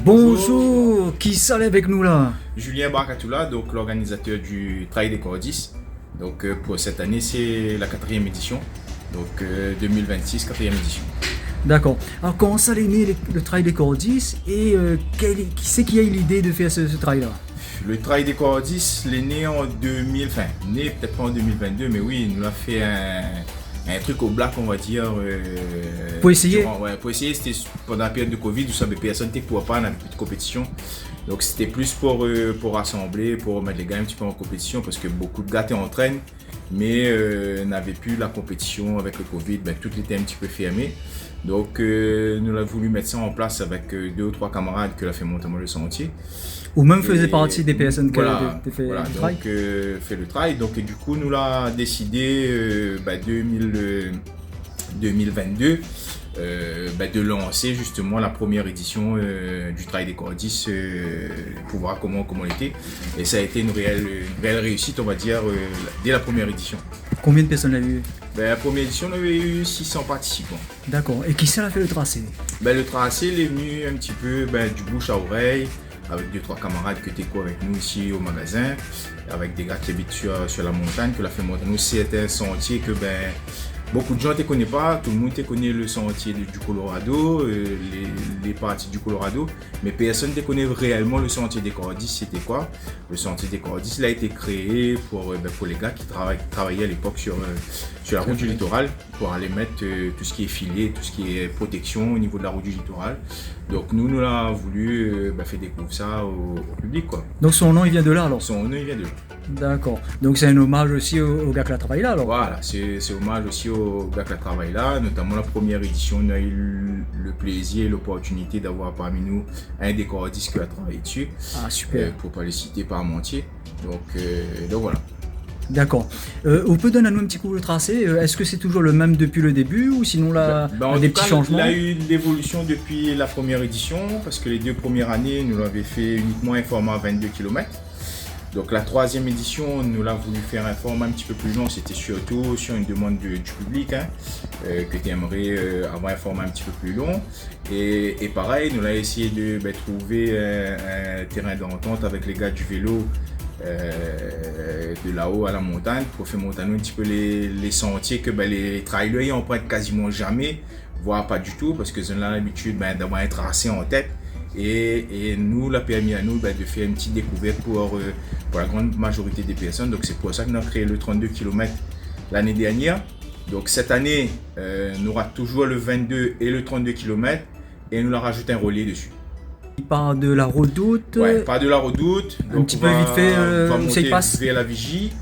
Bonjour, qui s'allait avec nous là? Julien Barkatoula, donc l'organisateur du Trail des Cordis. Donc pour cette année, c'est la 4e édition. Donc 2026, 4e édition. D'accord. Alors comment ça est né le Trail des Cordis et qui c'est qui a eu l'idée de faire ce trail là? Le Trail des Cordis, il est né en 2000, enfin né peut-être pas en 2022, mais oui, il nous a fait un truc au black, on va dire. Pour essayer? Pour essayer, c'était pendant la période de Covid, où ça avait personne ne pouvait pas, on avait plus de compétition. Donc c'était plus pour rassembler, pour mettre les gars un petit peu en compétition, parce que beaucoup de gars t'entraînent, mais n'avaient plus la compétition avec le Covid, tout était un petit peu fermé. Donc nous avons voulu mettre ça en place avec 2 ou 3 camarades que l'a fait monter le sentier. Ou même faisait partie des personnes qui voilà, fait voilà, le trail? donc fait le trail. Donc et du coup nous l'a décidé 2022 de lancer justement la première édition du Trail des Cordis pour voir comment il était. Et ça a été une réelle réussite, on va dire, dès la première édition. Combien de personnes l'ont eu? La première édition, on avait eu 600 participants. D'accord. Et qui ça a fait le tracé? Le tracé, il est venu un petit peu du bouche à oreille, avec 2-3 camarades qui étaient avec nous ici au magasin, avec des gars qui habitent sur la montagne, qui l'a fait monter. Nous, c'était un sentier que beaucoup de gens ne te connaissent pas, tout le monde te connaît le sentier du Colorado, les parties du Colorado, mais personne ne te connaît réellement le sentier des Cordis, c'était quoi? Le sentier des Cordis, il a été créé pour les gars qui travaillaient à l'époque sur la route du littoral, pour aller mettre tout ce qui est filet, tout ce qui est protection au niveau de la route du littoral. Donc nous l'avons voulu faire découvrir ça au public, quoi. Donc son nom il vient de là alors? Son nom il vient de là. D'accord. Donc c'est un hommage aussi au gars qui a travaillé là alors? Voilà, c'est hommage aussi au gars qui a travaillé là, notamment la première édition, on a eu le plaisir et l'opportunité d'avoir parmi nous un des cordistes qui a travaillé dessus. Ah super. Pour ne pas les citer par entier. Donc voilà. D'accord. On peut donner à nous un petit coup le tracé. Est-ce que c'est toujours le même depuis le début ou sinon là, des petits changements? Il a eu l'évolution depuis la première édition, parce que les 2 premières années, nous l'avons fait uniquement un format 22 km. Donc la 3e édition, nous l'avons voulu faire un format un petit peu plus long, c'était surtout sur une demande du public, que tu aimerais avoir un format un petit peu plus long. Et pareil, nous l'avons essayé de trouver un terrain d'entente avec les gars du vélo, de là-haut à la montagne, pour faire monter un petit peu les sentiers que les trailers n'empruntent quasiment jamais, voire pas du tout, parce que ils ont l'habitude d'avoir un tracé en tête. Et nous l'a permis à nous de faire une petite découverte pour la grande majorité des personnes. Donc c'est pour ça qu'on a créé le 32 km l'année dernière. Donc cette année, on aura toujours le 22 et le 32 km, et nous leur rajoute un relais dessus. Il part de la Redoute. Ouais, part de la Redoute. Un petit peu vite fait, on va ça y monter passe. vers la Vigie.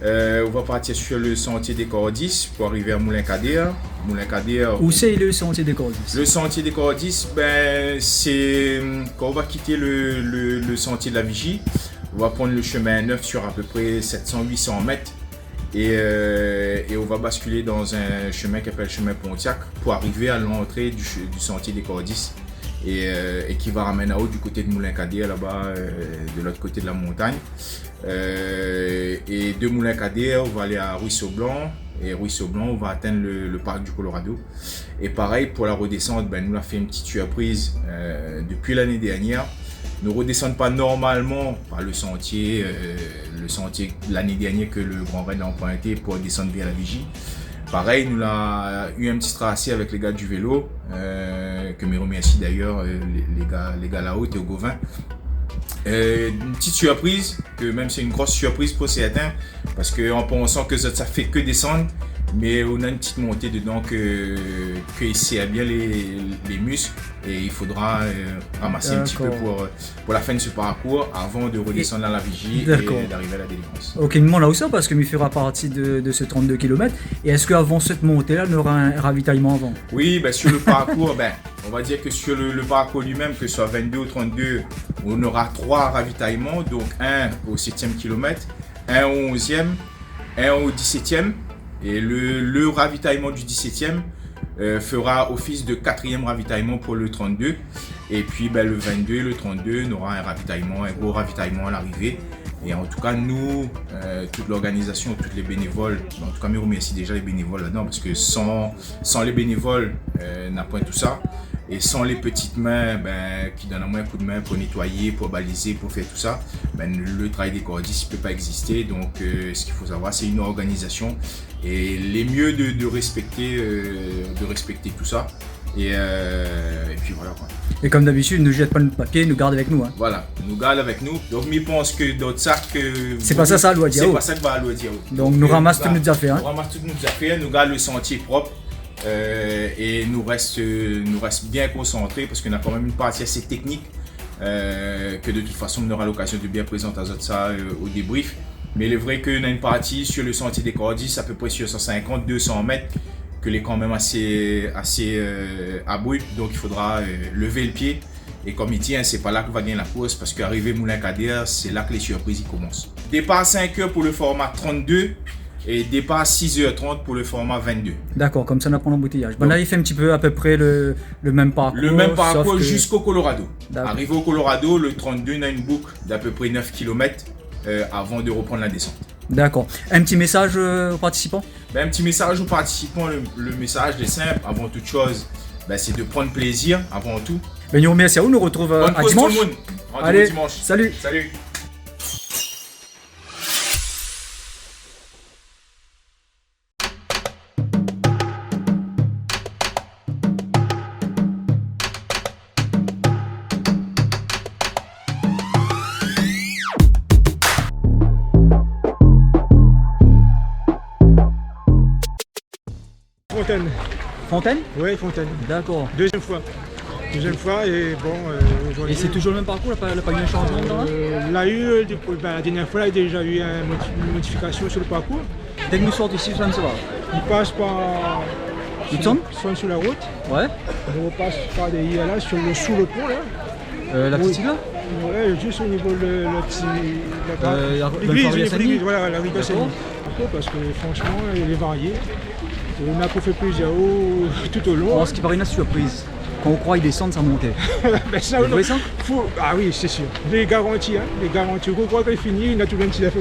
On va partir sur le sentier des Cordis pour arriver à Moulin-Cader. Où c'est le sentier des Cordis? Le sentier des Cordis, c'est quand on va quitter le sentier de la Vigie, on va prendre le chemin neuf sur à peu près 700-800 mètres et on va basculer dans un chemin qui s'appelle le chemin Pontiac pour arriver à l'entrée du sentier des Cordis et qui va ramener à haut du côté de Moulin-Cader, là-bas, de l'autre côté de la montagne. Et de Moulin-Cader, on va aller à Ruisseau-Blanc. Et Ruisseau-Blanc, on va atteindre le parc du Colorado. Et pareil, pour la redescente, nous avons fait une petite surprise depuis l'année dernière. Nous ne redescendons pas normalement par le sentier de l'année dernière que le Grand Raid a emprunté pour descendre vers la Vigie. Pareil, nous avons eu un petit tracé avec les gars du vélo, que me remercie d'ailleurs les gars là-haut, Théo Gauvin. Une petite surprise, que même c'est une grosse surprise pour certains, parce qu'en pensant que ça fait que descendre, mais on a une petite montée dedans que sert bien les muscles, et il faudra ramasser un petit peu pour la fin de ce parcours avant de redescendre à la Vigie et d'arriver à la délivrance. Ok, il me demande là où ça, parce que il fera partie de ce 32 km. Et est-ce qu'avant cette montée-là, on aura un ravitaillement avant? Oui, sur le parcours, on va dire que sur le parcours lui-même, que ce soit 22 ou 32, on aura 3 ravitaillements, donc un au 7e kilomètre, un au 11e, un au 17e. Et le ravitaillement du 17e fera office de 4e ravitaillement pour le 32. Et puis le 22 et le 32, on aura un gros ravitaillement à l'arrivée. Et en tout cas, nous, toute l'organisation, tous les bénévoles, en tout cas, je remercie déjà les bénévoles là-dedans, parce que sans les bénévoles, on n'a pas tout ça. Et sans les petites mains qui donnent à moi un coup de main pour nettoyer, pour baliser, pour faire tout ça, le travail des cordistes ne peut pas exister. Donc ce qu'il faut savoir, c'est une organisation. Et les mieux de respecter tout ça. Et puis voilà quoi. Et comme d'habitude, ne jette pas notre papier, nous garde avec nous. Hein. Voilà, nous garde avec nous. Donc, je pense que dans le sac. C'est pas ça, Aloua Diao. C'est pas ça que va Aloua Diao. Donc, nous ramasse toutes nos affaires. Nous ramasse toutes nos affaires, nous garde le sentier propre et nous reste bien concentrés parce qu'on a quand même une partie assez technique que de toute façon, on aura l'occasion de bien présenter ça au débrief. Mais il est vrai qu'on a une partie sur le sentier des cordistes, à peu près sur 150-200 mètres. Que est quand même assez abrupt, donc il faudra lever le pied. Et comme il tient, c'est pas là qu'on va gagner la course parce qu'arriver Moulin Kader, c'est là que les surprises commencent. Départ 5h pour le format 32 et départ 6h30 pour le format 22. D'accord, comme ça on apprend l'embouteillage. Là, il fait un petit peu à peu près le même parcours. Le même parcours jusqu'au Colorado. D'accord. Arrivé au Colorado, le 32, on a une boucle d'à peu près 9 km avant de reprendre la descente. D'accord. Un petit message aux participants? Un petit message aux participants, le message est simple, avant toute chose, c'est de prendre plaisir avant tout. Nous remercions, on nous retrouve à dimanche. Tout le monde. Allez, dimanche. Salut. Salut. Fontaine. Oui, Fontaine. D'accord. Deuxième fois et bon. Et c'est toujours le même parcours, il n'y a pas eu un changement dedans la dernière fois, il y a déjà eu une modification sur le parcours. Dès que nous sortons ici, ça ne se va. Il passe par. Hudson sur la route. Ouais. On repasse par derrière là, sous le pont là. La petite là. Ouais, juste au niveau de l'église, voilà, la rue Gassénie. Parce que franchement, il est varié. On a fait plusieurs tout au long. Alors, ce qui paraît une surprise. Quand on croit qu'ils descendent, ça montait. Ça, vous voyez ça? Ah oui, c'est sûr. Les garanties. Quand on croit qu'il finit, il a toujours une petite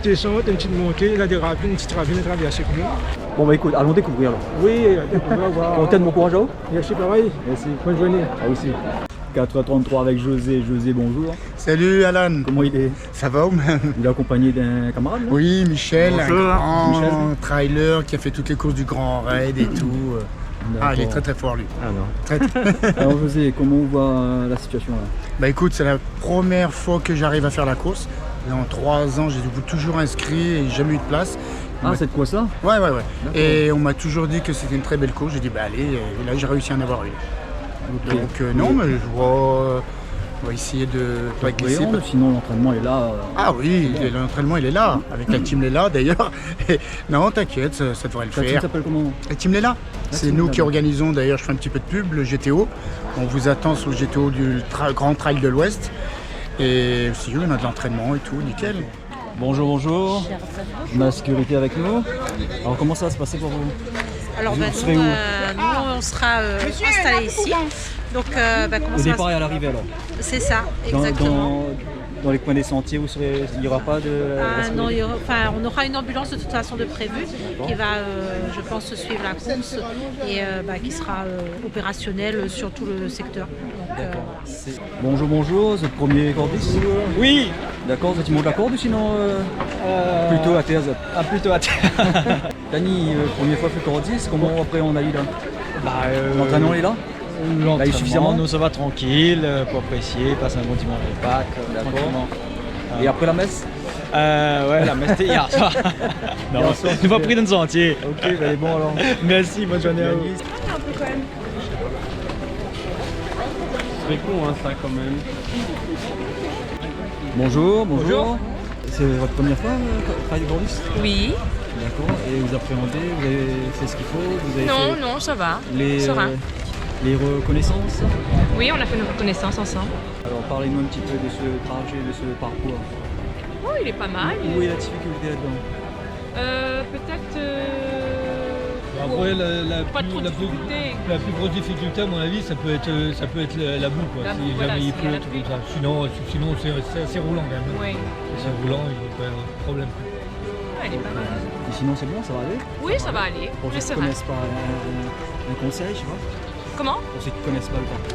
descente, une petite montée, il a des ravines, une petite ravine à traverser. Bon écoute, allons découvrir alors. Oui, découvrir, voir. Fontaine, bon courage à vous. Merci, pareil. Merci. Bonne journée. Ah aussi. 4h33 avec José. José, bonjour. Salut Alan. Comment il est? Ça va ou même? Il est accompagné d'un camarade là? Oui, Michel, bonjour. un grand Michel. trailer qui a fait toutes les courses du Grand Raid et tout. Ah, il est très très fort lui. Ah non. Très. Alors José, comment on voit la situation là? Bah écoute, c'est la première fois que j'arrive à faire la course. En 3 ans, j'ai toujours inscrit et jamais eu de place. Ah, c'est de quoi ça? Ouais. Et on m'a toujours dit que c'était une très belle course. J'ai dit bah allez, et là j'ai réussi à en avoir une. Okay. Donc non, mais je vois. On va essayer de pas glisser. Sinon l'entraînement est là. Ah oui, l'entraînement il est là, avec la team Léla d'ailleurs. Non, t'inquiète, ça devrait le Ta team faire. s'appelle comment? La team Léla, c'est nous qui organisons, d'ailleurs je fais un petit peu de pub, le GTO. On vous attend sur le GTO du Grand Trail de l'Ouest. Et si on a de l'entraînement et tout, nickel. Bonjour. Ma sécurité avec nous. Alors comment ça va se passer pour vous? Alors vous nous, on sera installés ici. Donc, comment au départ et à l'arrivée alors? C'est ça, exactement. Dans les coins des sentiers, il n'y aura pas de... Non, on aura une ambulance de toute façon de prévu qui va, je pense, suivre la course et qui sera opérationnelle sur tout le secteur. Donc, Bonjour, c'est le premier cordiste? Oui. D'accord, vous êtes de la corde ou sinon plutôt à terre? Ah, plutôt à terre. Dani, première fois fait cordiste, comment après on a eu là? L'entraînement est là? L'entraînement, nous ça va tranquille, pour apprécier, passer un bon dimanche de Pâques, tranquillement. Et après la messe? Ouais, la messe c'était hier soir. Non, nous pas pris dans le sentier. Ok, bon alors. Merci, bonne journée à vous. C'est con ça quand même. Bonjour. C'est votre première fois travailler de cordiste? Oui. D'accord, et vous appréhendez, vous avez fait ce qu'il faut? Vous avez Non, ça va. Serein. Les reconnaissances? Oui, on a fait nos reconnaissances ensemble. Alors parlez-nous un petit peu de ce trajet, de ce parcours. Oh, il est pas mal. Où est la difficulté là-dedans? Peut-être... Après, pas trop de difficulté. la plus grosse difficulté, à mon avis, ça peut être la boue, quoi, La si boue, jamais voilà, il s'il y a pleut, la tout pluie. comme ça. Sinon c'est assez roulant quand même. Oui. C'est roulant, il n'y a pas de problème. Ouais, elle est pas mal. Et sinon c'est bon, ça va aller? Oui, ça va aller. Pour ceux qui ne connaissent pas, un conseil, je sais pas? Comment? Pour ceux qui connaissent pas le parcours.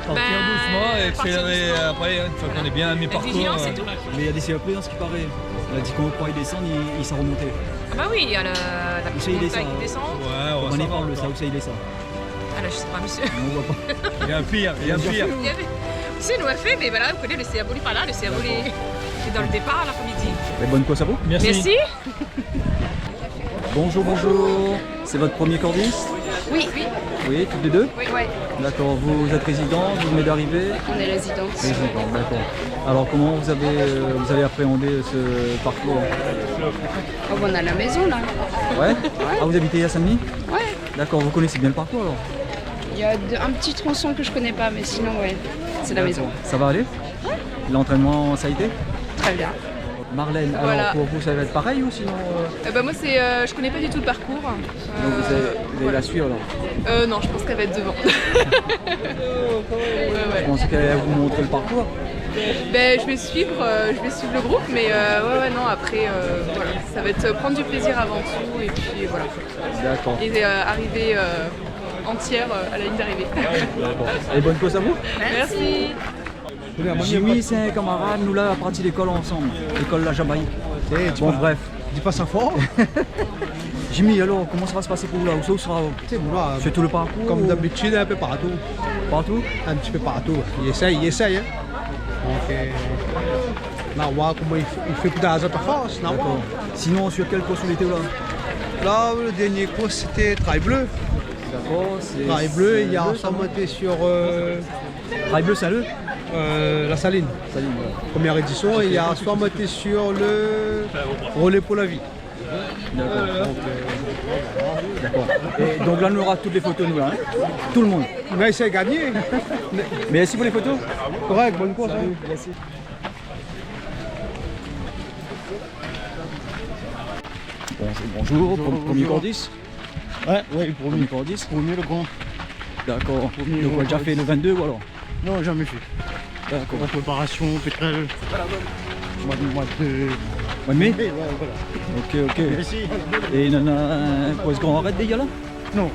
Partir doucement et partir accélérer doucement. après, une fois qu'on est bien à La mi-parcours. vigilance et tout. Mais il y a des CAP dans ce qui paraît. Il a dit qu'on croit descendre, il s'est remonté. Ah bah oui, il y a la Où c'est, petite il est ça, montagne qui descend. Ouais, on On va en savoir. parle, ça, où ça il est ça. Ah là, je sais pas, monsieur. On voit pas. Il y a un pire, il y a un pire. Il y avait... Si, nous a fait, mais voilà, vous connaissez le CA Boli par là, le CA Boli est dans le départ à l'après-midi. Et bonne course à vous. Merci. Bonjour, bonjour. C'est votre premier cordiste? Oui, Oui, toutes les deux? oui. D'accord, vous êtes résident, vous venez d'arriver? On est résidente. Résident, d'accord. Alors comment vous avez appréhendé ce parcours? Oh, on a la maison là. Ouais? Ah, vous habitez à Saint-Denis? Ouais. D'accord, vous connaissez bien le parcours alors? Il y a un petit tronçon que je connais pas, mais sinon, ouais, c'est la maison. Ça va aller? L'entraînement, ça a été? Très bien. Marlène, alors Voilà. pour vous ça va être pareil ou sinon Moi, je connais pas du tout le parcours. donc vous allez la suivre alors? Non, je pense qu'elle va être devant. Je pensais qu'elle allait vous montrer le parcours. Je vais suivre le groupe, mais non, après, voilà, ça va être prendre du plaisir avant tout, et puis voilà. D'accord. Et arriver entière à la ligne d'arrivée. Et bonne course à vous. Merci. Jimmy, c'est un camarade, nous là, à partir d'école ensemble, l'école La Jamaïque. Bon, bref. Dis pas ça fort. Jimmy, alors, comment ça va se passer pour vous là? Où sera sur tout le parcours? Comme d'habitude, un peu partout. Partout? Un petit peu partout. Il essaye. Hein. Donc, on va voir comment il fait pour dans sa force. D'accord. Sinon, sur quelle course vous étiez là? Là, le dernier course, c'était Trail Bleu. D'accord, c'est. Trail Bleu, il y a ça monté sur Trail Bleu, Saint-Leu? la Saline. Saline, ouais. Première édition, et il y a soit monté sur le relais pour la vie. D'accord. D'accord. Et donc là, on aura toutes les photos, nous, là. Hein, tout le monde. On va essayer de gagner. Merci pour les photos. Correct, bonne course. Salut, merci. Bonjour, premier cordis. Ouais, Premier cordis. premier le grand. D'accord. Donc on a déjà fait le 22 ou alors? Non, jamais fait. D'accord. En préparation, pétrole. Mois de Mois de mai? mai, ouais, voilà. Ok. Merci. Et il y en a un poste grand arrête des gars là? Non.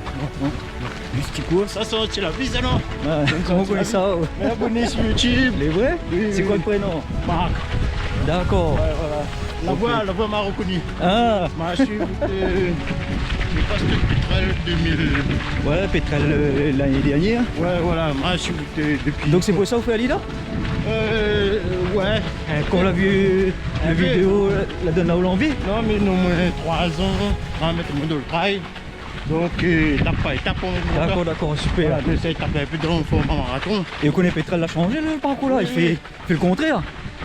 Juste petit cours. Ça c'est la bise alors. Comment on connaît ça? Mais abonnez sur YouTube. Les vrais? Oui, C'est quoi le prénom? Marc. D'accord. Ouais, voilà. La voix m'a reconnu. Ah M'a suivi le poste de pétrole 2000. ouais, pétrole l'année dernière. Ouais, voilà, m'a suivi depuis. Donc c'est pour ça que vous faites aller là? Ouais. Quand on l'a vu, la vidéo, la donne là où l'envie. Non, mais non moins 3 ans, on va mettre mon dos le trail. Donc, étape par étape, on D'accord, super. Voilà, on essaie de taper un peu dans le format marathon. Et vous connaissez Pétrel l'a changé le parcours là, il fait le contraire.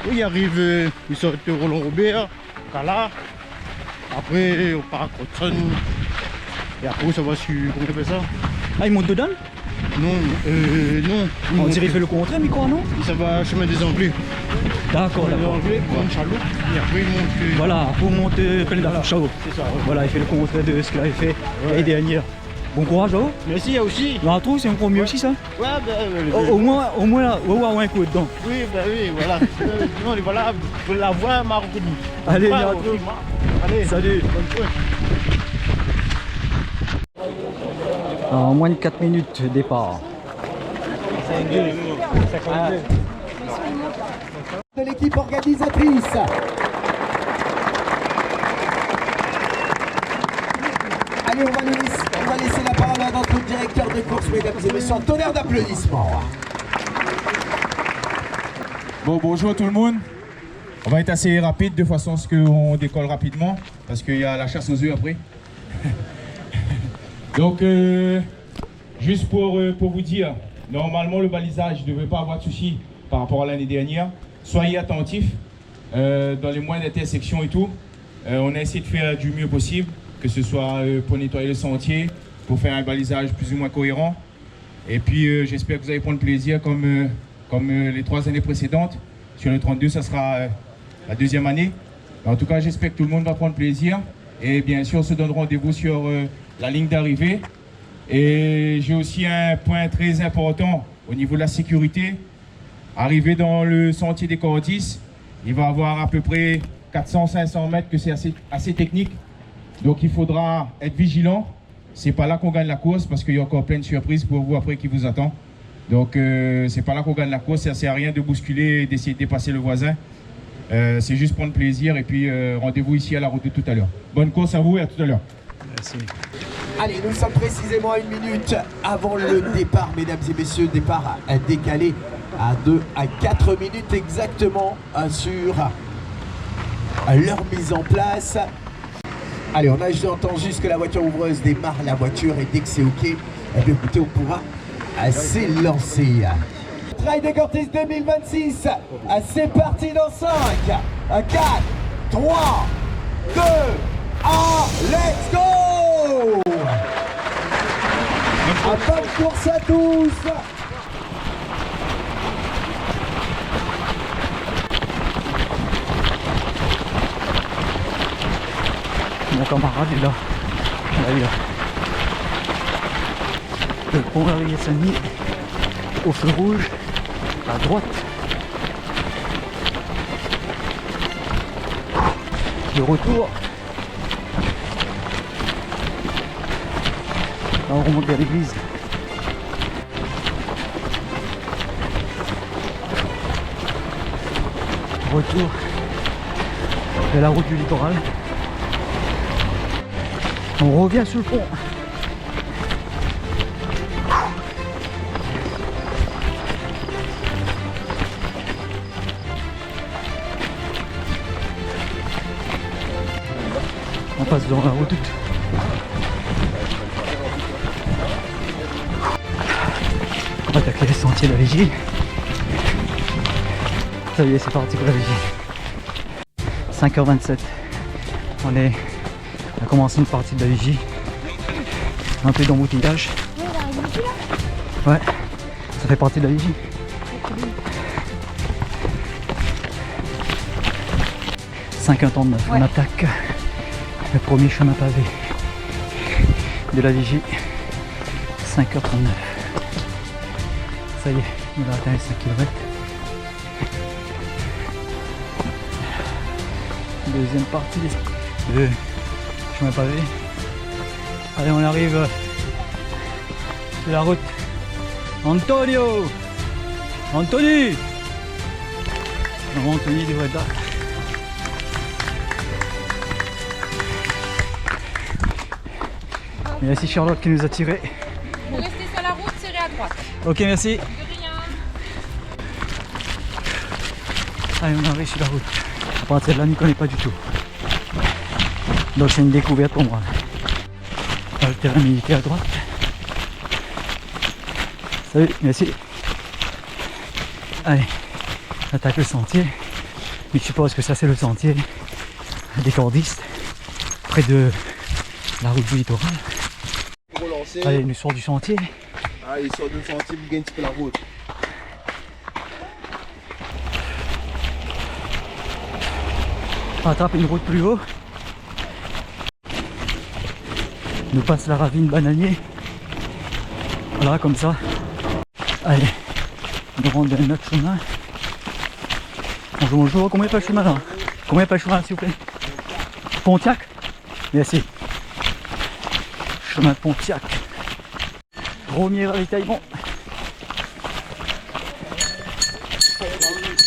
Oui, il arrive, il sort de Roland Robert, Cala. Après, on part à Crotson. Et après, ça va sur. Comment on appelle ça? Ah, il monte dedans? Non, non. On dirait qu'il fait le contraire, mais quoi, non? Ça va chemin des Anglais. D'accord, Les d'accord. Anglais, prend une chaloupe. Et après, il monte. Voilà, pour monter plein d'affichage. C'est ça, ouais. Voilà, il fait le contraire de ce qu'il avait fait l'année dernière. Bon courage, là-haut. Merci, il y a aussi. Dans la trousse, c'est encore mieux aussi, ça? Ouais, Au moins, là, on va avoir un coup dedans. Oui, oui, voilà. Non, voilà, la voix m'a reconnu. Allez, Ouais, il y a un ok, truc. Allez, Salut. bonne soirée. En moins de 4 minutes départ. De l'équipe organisatrice. Allez, on va laisser la parole à notre directeur de course, mesdames et messieurs, en tonnerre d'applaudissements. Bon, bonjour tout le monde. On va être assez rapide de façon à ce qu'on décolle rapidement parce qu'il y a la chasse aux œufs après. Donc, juste pour vous dire, normalement le balisage ne devrait pas avoir de soucis par rapport à l'année dernière. Soyez attentifs dans les moindres intersections et tout. On a essayé de faire du mieux possible, que ce soit pour nettoyer le sentier, pour faire un balisage plus ou moins cohérent. Et puis j'espère que vous allez prendre plaisir comme les 3 années précédentes. Sur le 32, ça sera la 2e année. En tout cas, j'espère que tout le monde va prendre plaisir. Et bien sûr, on se donne rendez-vous sur la ligne d'arrivée. Et j'ai aussi un point très important au niveau de la sécurité. Arrivé dans le sentier des Cordis, il va y avoir à peu près 400-500 mètres que c'est assez technique. Donc il faudra être vigilant c'est pas là qu'on gagne la course parce qu'il y a encore plein de surprises pour vous après qui vous attend. Donc c'est pas là qu'on gagne la course, ça sert à rien de bousculer, d'essayer de dépasser le voisin. C'est juste prendre plaisir et puis rendez-vous ici à la route de tout à l'heure. Bonne course à vous et à tout à l'heure. Merci. Allez, nous sommes précisément à 1 minute avant le départ, mesdames et messieurs, départ décalé à 2 à 4 minutes exactement sur leur mise en place. Allez, j'entends juste que la voiture ouvreuse démarre la voiture et dès que c'est ok, eh bien, écoutez, on pourra s'élancer. Trail de Cortis 2026, c'est parti dans 5, 4, 3, 2, 1, let's go! Bonne course à tous! Mon camarade est là. Là, il est là. Le pont Laurier-Saint-Denis au feu rouge à droite. De retour. Là on remonte vers l'église. Retour de la route du littoral. On revient sur le pont. On passe dans la redoute. On va attaquer les sentiers de la Vigie. Ça y est, c'est parti pour la Vigie. 5h27. On a commencé une partie de la Vigie. Un peu d'embouteillage. Ouais, ça fait partie de la Vigie. « 5h39, on attaque le premier chemin pavé de la Vigie. 5h39. Ça y est, on a atteint les 5 km. Deuxième partie de chemin pavé. Allez, on arrive sur la route. Antonio! Anthony! Non, Anthony devrait être là. Merci Charlotte qui nous a tiré. Vous restez sur la route, tirez à droite. Ok, merci. De rien. Allez, on arrive sur la route. À partir de là, on n'y connaît pas du tout. Donc c'est une découverte pour moi. Le terrain militaire à droite. Salut, merci. Allez, on attaque le sentier. Mais je suppose que ça c'est le sentier des cordistes, près de la route du littoral. Allez, nous sort du sentier. Ah, il sort du sentier, vous gagnez un petit peu la route. On attrape une route plus haut. Nous passe la ravine bananier. Voilà, comme ça. Allez, nous rentrons dans notre chemin. Bonjour, bonjour. Combien pas le chemin là? Combien pas le chemin s'il vous plaît? Pontiac? Merci. Chemin de Pontiac. Premier ravitaillement.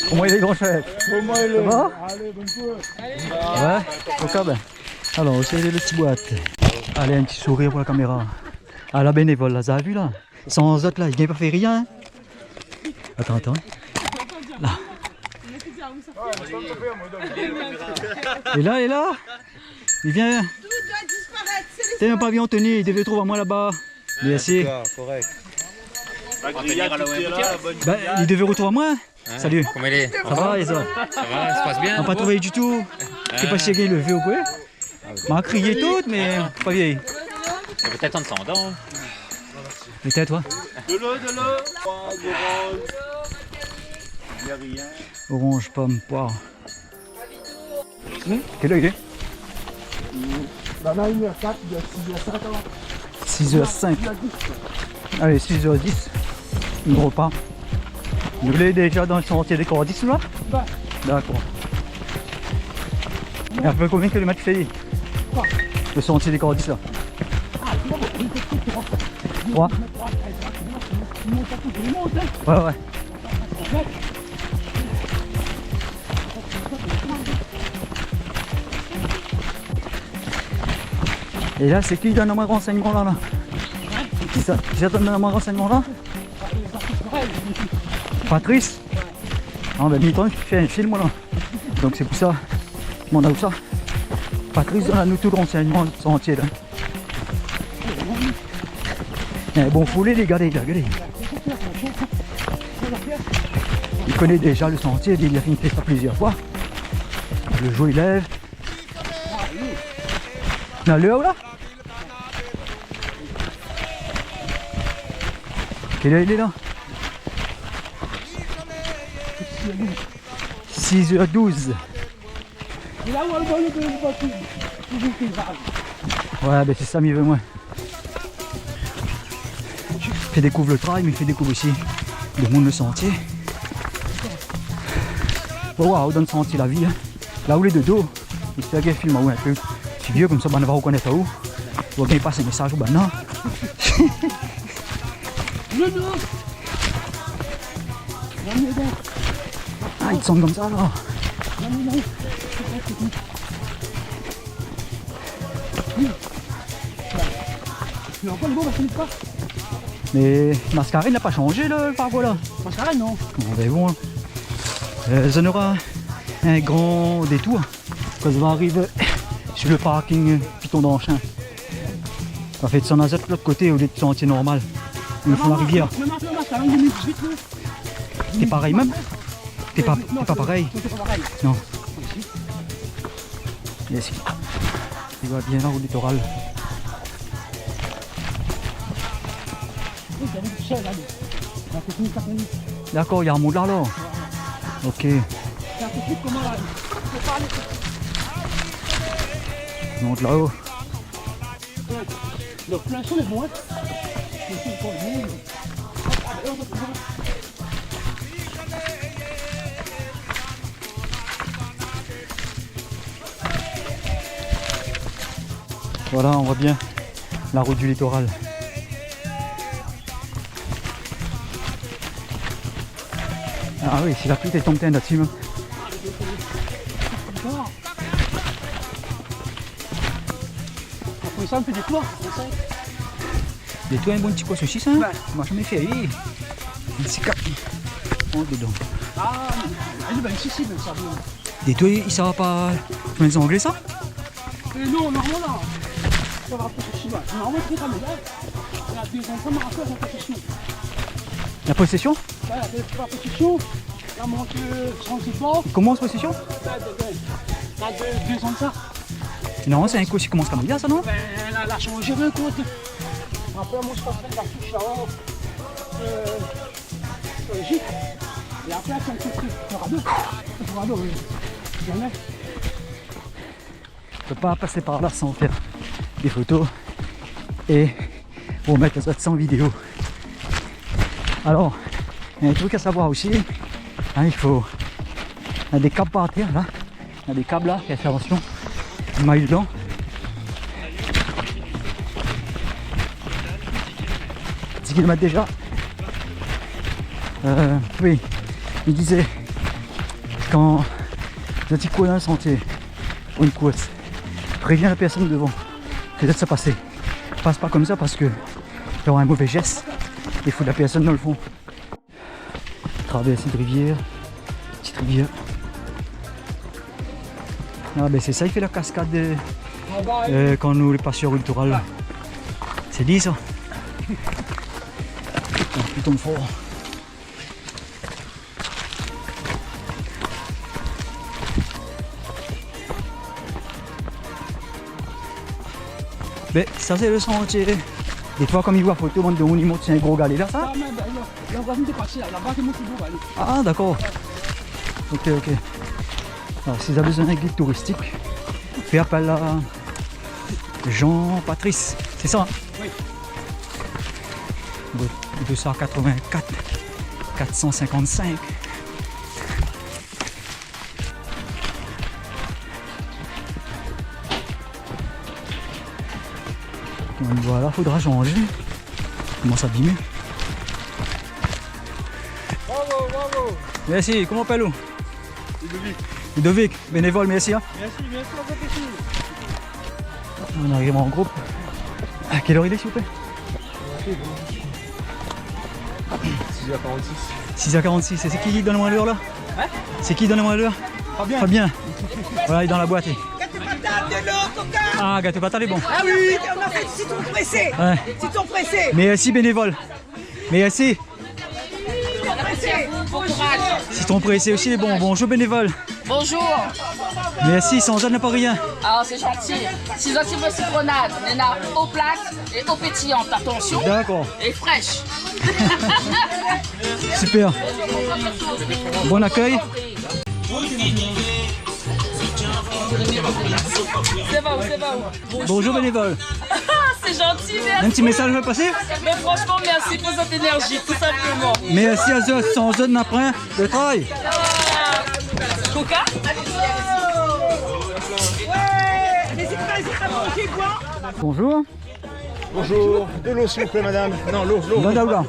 Comment il est grand chef? Comment il est? Ça va? Allez, bonne course. Ouais, au cas ben. Alors, c'est les petites boîtes. Allez, un petit sourire pour la caméra. Ah, la bénévole, là, ça a vu là? Sans autres là, il n'a pas fait rien. Attends, attends. Là. Et là, et là. Il vient. Tout doit disparaître. T'es un pavillon tenu, il devait trouver à moi là-bas. Merci. Correct. Bah, il devait retrouver à moi. Salut. Comment il est? Ça va, et ça? Ça va, ça se passe bien? On n'a pas trouvé du tout. Je sais pas si il est levé ou quoi. On m'a crié tout, mais pas vieille. Peut-être en descendant. Et t'es toi? De l'eau, d'orange. Il n'y a rien. Orange, pomme, poire. Quelle heure il est? Là, il y a 4, il y a 6, il y a 5 ans. 6h05. Allez, 6h10. Gros pas. Vous voulez déjà dans le sentier des cordistes là? D'accord. Et un peu combien de kilomètres tu fais? Le sentier des cordistes là? 3. Ouais, ouais. Et là, c'est qui donne un renseignement là, Qui ça donne un renseignement là? Patrice? Ah ben Milton qui fait un film là. Donc c'est pour ça. Je m'en a où ça? Patrice donne à nous tout le renseignement sentier là. Eh, bon foulé les gars, regardez. Il connaît déjà le sentier, il a fait ça plusieurs fois. Le jour il lève. Là, l'heure là? Quelle heure il est là? 6h12. Ouais, ben c'est ça, mieux veut moi. Il fait découvrir le travail, mais il fait découvrir aussi le monde, le sentier. Oh, waouh, dans le sentier, la vie. Hein. Là où les deux dos, il se fait un film un peu. C'est vieux comme ça, on va reconnaître où. On va passer un message au banana. Ah, ils sont comme ça là. Mais Mascarène n'a pas changé le parcours là. Mascarène non. Bon, ben bon. Ça aura un grand détour quand ça va arriver sur le parking Piton d'Anchin. Ça fait de son azette de l'autre côté au lieu de sentier normal. Ils font la rivière. T'es pareil même? T'es pas pareil? Non. Yes. Il va bien là au littoral. D'accord, il y a un monde là alors. Ok. Monte là-haut. Donc l'instant est bon. Voilà, on voit bien la route du littoral. Ah oui, si la pluie est tombée là-dessus même. Ça me fait des toits. Des toits, un bon petit quoi ceci ça? Ouais. Moi je m'ai fait. C'est cap. Oh dedans. Ah, ben ici, ben ça va. Des toits, ça va pas. Comment ils ont anglais ça? Non, normalement là. Ça va pas ceci. Normalement c'est comme ça. Il y a des enfants à faire la possession. La possession? Ouais, la possession. La manque transport. Comment possession? Là, 2 ans de ça. Non, c'est un coup qui commence comme ça, non? Ben, elle a changé un compte. Après, moi, je passerai la touche là-haut. Sur le gîte. Et après, c'est un coup de radeau. Jamais. Je peux pas passer par là sans faire des photos et pour mettre ça en vidéo. Alors, il y a un truc à savoir aussi. Hein, il y a des câbles par terre là. Il y a des câbles là, faites attention. Maille dedans. Petit kilomètres déjà. Oui, il disait quand un petit coin dans le sentier ou une course, préviens la personne devant que ça passer. Passe pas comme ça parce que il y aura un mauvais geste. Il faut que la personne dans le fond. Traverser de rivière, petite rivière. Ah ben c'est ça, il fait la cascade quand nous les passons au littoral. C'est dit ça. Il tombe fort. Ben ça c'est le sentier. Et toi comme il voit photo, on y monte, c'est un gros galet là ça? Ah d'accord. Ok. Alors si vous avez besoin d'un guide touristique, faites appel à Jean-Patrice, c'est ça? Oui. 284 455. Voilà, faudra changer. commence à abîmer. Bravo, bravo. Merci, comment appelle-vous? Ludovic. Ludovic, bénévole, merci. Hein. Merci, merci à votre équipe. On arrive en groupe. À quelle heure il est, s'il vous plaît? 6h46. 6h46, et c'est qui donne-moi l'heure là? Hein? C'est qui donne-moi l'heure? Fabien. Fabien. Voilà, il est dans la boîte. Gâteau patate, de l'eau, coca. Ah, gâteau patate, il est bon. Ah oui, on a fait citron pressé. Ouais. Citron pressé. Merci bénévole. Merci. Citron pressé. Bon courage. Citron pressé aussi, il est bon. Bonjour bénévole. Bonjour. Merci, sans ça n'a pas rien. Ah, c'est gentil. 6 centimètres de citronnade. Il y en a eau plate et eau pétillante. Attention. D'accord. Et fraîche. Super. Bon accueil. C'est bon, c'est bon. Bonjour bénévole. C'est gentil, merci. Un petit message à passer? Mais franchement, merci pour cette énergie, tout simplement. Merci à eux, sans eux n'a pas de travail. Coca? Ouais, n'hésite pas à manger, bois. Bonjour. Bonjour, de l'eau s'il vous plaît madame. Non, l'eau. Là.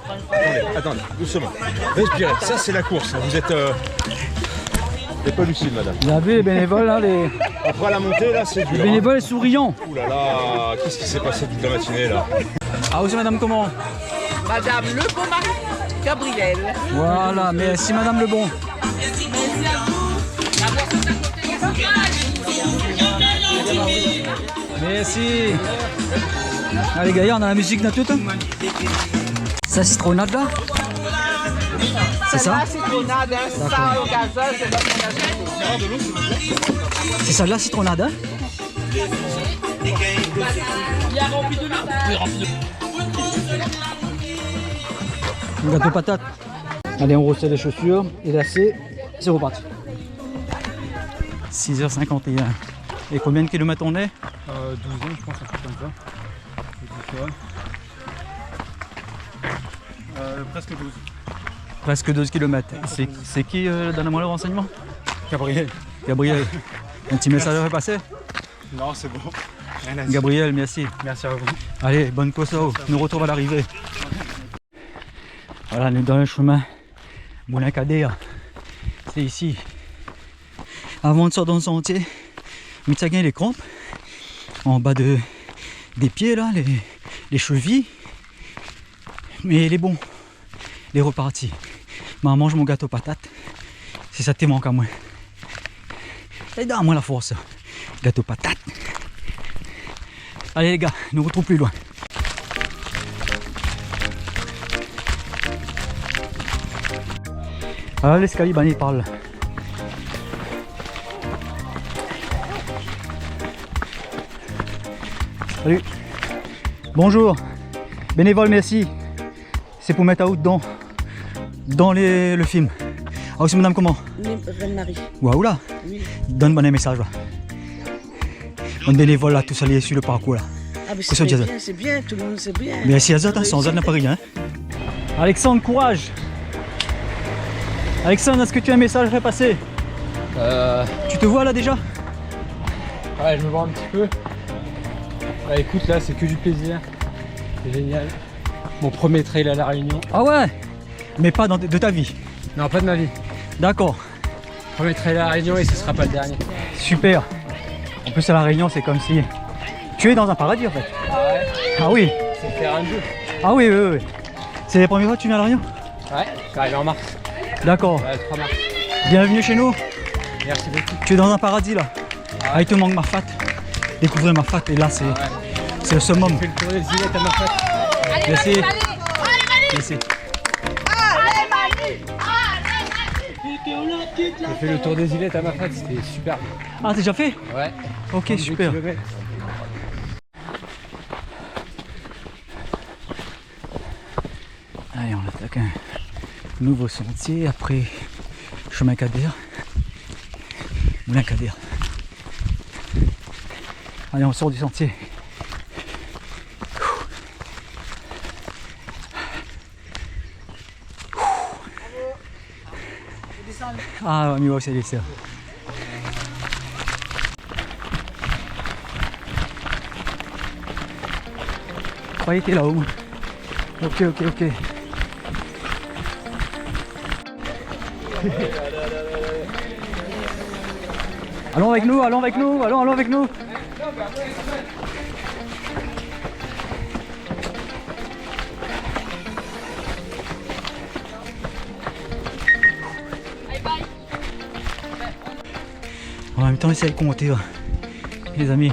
Attendez, doucement. Respirez, ça c'est la course. Vous êtes pas lucide madame. Vous avez les bénévoles là, les Après la montée là c'est dur. les bénévoles souriants. Ouh là là, qu'est-ce qui s'est passé toute la matinée là? Ah aussi madame comment? Madame Le Beau-Marie Gabriel. Voilà, merci madame Lebon. Merci. Allez Gaillard, on a la musique là toute. Ça citronnade là? C'est ça? Citronnade, ça au gazole, c'est C'est ça de la citronnade, hein? Il a rempli de l'eau. Oui, rempli de Le gâteau patate. Allez, on resserre les chaussures et là c'est reparti. 6h51. Et combien de kilomètres on est? 12 je pense, un truc comme ça. Presque 12. Presque 12 km. C'est qui donne-moi le renseignement? Gabriel. Gabriel. Un petit message à repasser? Non, c'est bon. Rien à dire. Gabriel, merci. Merci à vous. Allez, bonne course, on nous retrouve à l'arrivée. Voilà, on est dans le chemin Moulin Kader. C'est ici. Avant de sortir dans le sentier, on tient les crampes en bas des pieds, là, les chevilles. Mais il est bon, il est reparti. Maman mange mon gâteau patate. C'est ça qui manque à moi. Et donne-moi la force. Gâteau patate. Allez les gars, nous ne retrouvons plus loin. Ah, l'escalier, il parle. Salut. Bonjour. Bénévole, merci. C'est pour mettre à out dans le film. Ah aussi madame comment? Reine-Marie. Waouh là. Oui. Donne-moi un message là. Mon bénévole là, tous allés sur le parcours là. Ah mais c'est bien, tout le monde c'est bien. Merci à Zot, hein, sans Zot n'a pas rien. Hein. Alexandre, courage. Alexandre, est-ce que tu as un message à faire passer? Tu te vois là déjà? Ouais, je me vois un petit peu. Bah, écoute, là, c'est que du plaisir. C'est génial. Mon premier trail à La Réunion. Ah ouais? Mais pas de ta vie? Non, pas de ma vie. D'accord. Premier trail à La Réunion et ce sera pas le dernier. Super. En plus, à La Réunion, c'est comme si tu es dans un paradis en fait. Ah ouais? Ah oui. C'est le terrain de jeu. Ah oui, oui, oui. C'est la première fois que tu viens à La Réunion? Ouais, je suis arrivé en mars. D'accord. Ouais, 3 mars. Bienvenue chez nous. Merci beaucoup. Tu es dans un paradis là. Ah, il te manque ma fat. Découvrir ma fat et là c'est le summum. Fais le tour des îlettes à ma fat. Merci. Merci. J'ai fait le tour des îlettes à ma fat, c'était super. Ah, t'as déjà fait? Ouais. Ok, super. Kilomètres. Allez, on attaque un nouveau sentier après chemin Kader. Moulin Kader. Allez, on sort du sentier. Ah, mais c'est les serres. Je croyais que t'es là-haut. Ok. Allons avec nous. Allons avec nous. En même temps, essayez de compter, les amis.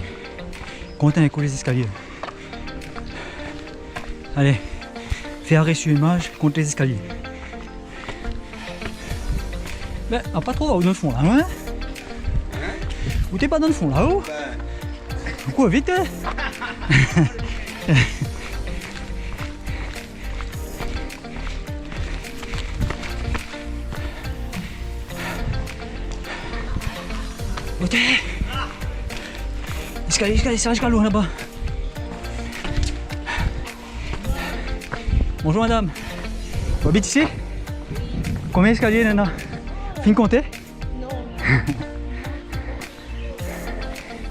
Comptez un coup les escaliers. Allez, fais arrêt sur image, compte les escaliers. Ben, pas trop là-haut dans le fond, là, hein? Ou t'es pas dans le fond, là-haut? Pourquoi, vite, hein? Ok. Escalier, c'est escalier là-bas. Bonjour madame. Vous habitez ici? Combien d'escaliers, Nana? Fin de compter? Non.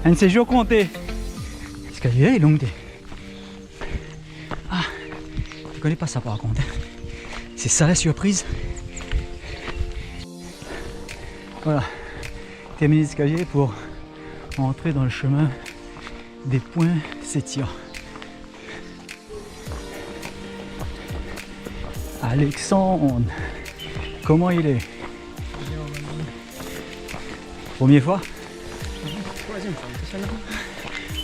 Un séjour compté. L'escalier est long. Ah, je connais pas ça par contre. C'est ça la surprise. Voilà. Terminer l'escalier pour entrer dans le chemin des points Setia. Alexandre, comment il est? Première fois? Troisième fois.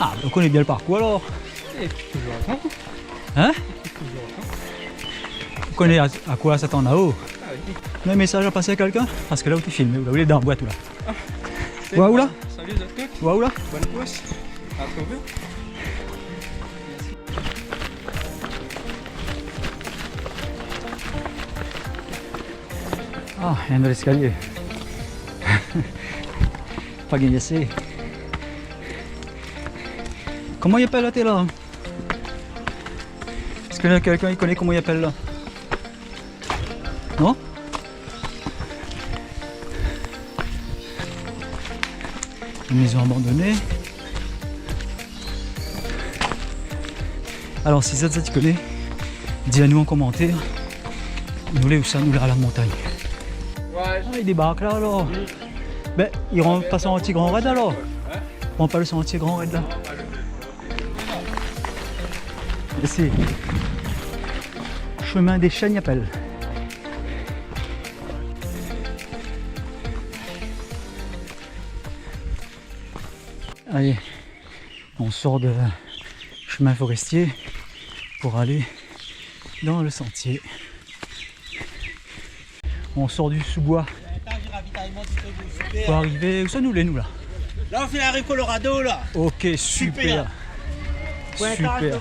Ah, on connaît bien le parcours alors. Et toujours à temps. Hein? On connaît à quoi s'attendre là-haut? Ah oui. Un message à passer à quelqu'un? Parce que là où tu filmes, là où il est dans la boîte ou là? Waouh là? Salut les autres. Waouh là? Bonne course. À trouver. Ah, il y a un de l'escalier. Pas gagné assez. Comment il appelle là, t'es là? Est-ce que quelqu'un il connaît comment il appelle là? Non? Une maison abandonnée. Alors si ça tu connais, dis-le-nous en commentaire. Nous les où ça, nous là à la montagne. Ah, il débarque là alors. Ben, il rentre pas sentier Grand Raid alors. Il rentre pas le sentier Grand Raid là. Ici. Chemin des Chagnappelles. Allez, on sort de chemin forestier pour aller dans le sentier. On sort du sous-bois pour arriver. Où ça nous là? Là on fait la rue Colorado là. Ok, super. Super.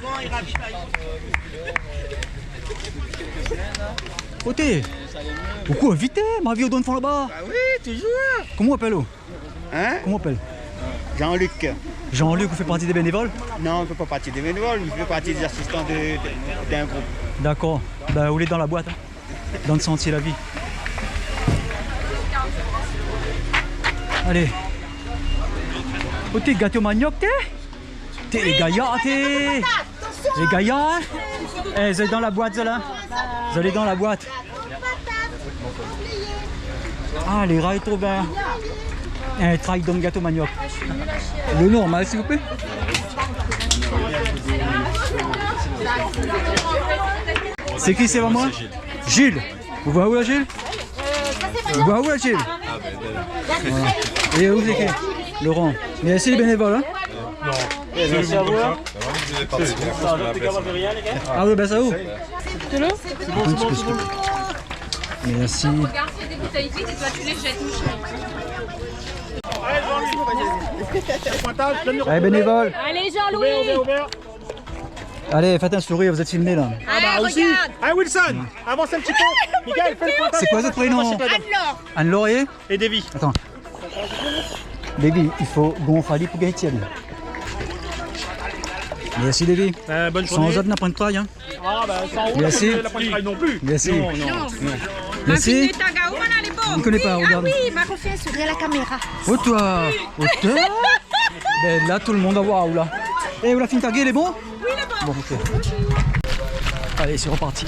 Côté. Pourquoi vite? Ma vie au don de fond là-bas. Bah oui, toujours. Comment on appelle? Hein? Comment on appelle? Jean-Luc. Jean-Luc, vous fait partie des bénévoles? Non, on ne fait pas partie des bénévoles, on fait partie des assistants d'un groupe. D'accord. Ben, vous êtes dans la boîte, hein? Dans le sentier la vie. Allez. Oh, t'es gâteau manioc, t'es les gaillards, t'es les gaillards. Eh, vous êtes dans la boîte, là. Vous allez dans la boîte. Ah, les rats, trop bien. Un trail dans le gâteau manioc. Le normal, s'il vous plaît. C'est qui, c'est moi? Gilles. Vous voyez où là, Gilles? Vous voyez où là, Gilles? Voilà. Et où c'est qui? Laurent. Merci les bénévoles, hein? Non. Merci à vous. Ah oui, ben ça où? De l'eau? C'est bon. Merci. Regarde, il y a des bouteilles vides et toi tu les jettes, Michel. Allez, bénévoles. Allez, Jean-Louis. Allez, faites un sourire, vous êtes filmés là. Ah bah aussi. Ah Wilson, avance un petit peu. Miguel, fais le pointage. C'est quoi votre prénom? Anne-Laure. Anne-Laure et Davy. Attends. Davy, il faut gonfler pour gagner tienne. Merci Davy. Bonne journée. Sans autre n'a pas de travail, hein. Ah bah sans route, merci. la pointe de travail non plus. Merci. Non. Merci. Je ne connais pas, Ah regarde. oui, ma confiance, regarde la caméra. Oh toi. Oh toi. Ben là, tout le monde va voir où là. Eh, vous la fin taguée, elle est bon? Oui, il est bon. Bon, ok. Allez, c'est reparti.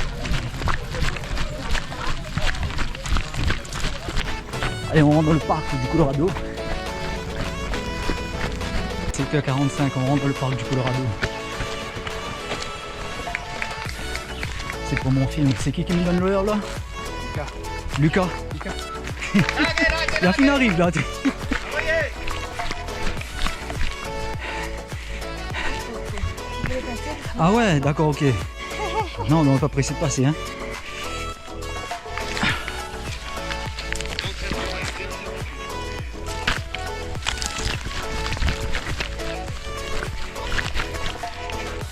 Allez, on rentre dans le parc du Colorado. 7h45, on rentre dans le parc du Colorado. C'est pour mon film. C'est qui me donne l'heure là? Lucas. La fin arrive là. Ah ouais, d'accord, ok. Non, on n'est pas pressé de passer, hein.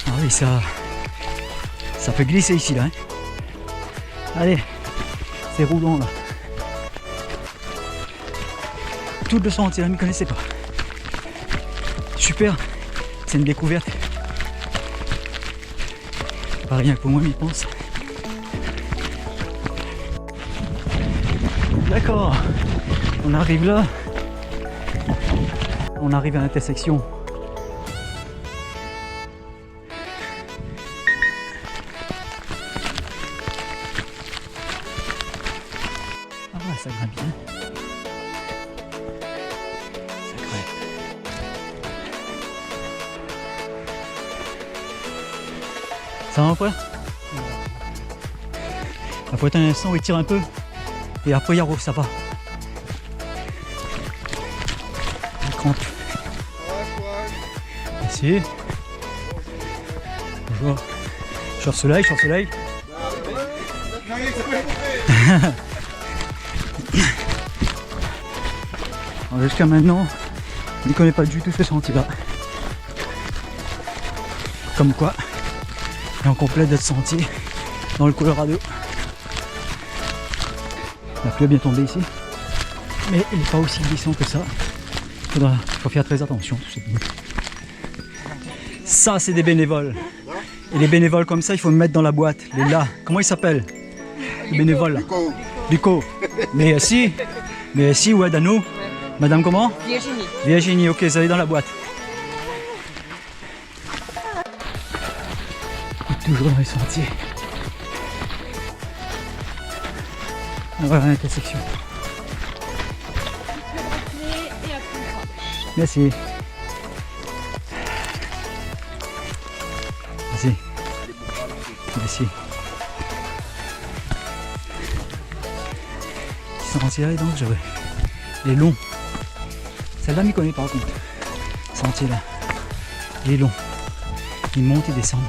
Ah oui, ça peut glisser ici, là. Hein. Allez, c'est roulant, là. Tout le sentier, là, je ne connaissais pas. Super, c'est une découverte. Pas rien que pour moi, m'y pense. D'accord, on arrive là. On arrive à l'intersection. Ah ouais, ça grimpe bien. Ça grimpe. Ça va après? Après un instant, on étire un peu. Et après, ça va. La crampe. Merci. Bonjour. Je suis au soleil. Jusqu'à maintenant, je ne connais pas du tout ce sentier-là. Comme quoi, il y a encore plein d'autres sentiers dans le Colorado. La pluie a bien tombé ici, mais il n'est pas aussi glissant que ça. Il faut faire très attention. Ça, c'est des bénévoles. Et les bénévoles comme ça, il faut me mettre dans la boîte. Les là, comment ils s'appellent? Les bénévoles là. Luco. Mais si, ouais, Dano. Madame comment? Virginie. Virginie, ok, ça allez dans la boîte. Toujours dans les sentiers. Voilà l'intersection. Merci. Merci. Merci. Ce sentier-là est dangereux. Il est long. Celle-là, m'y connaît par contre. Ce sentier-là. Il est long. Il monte et descend.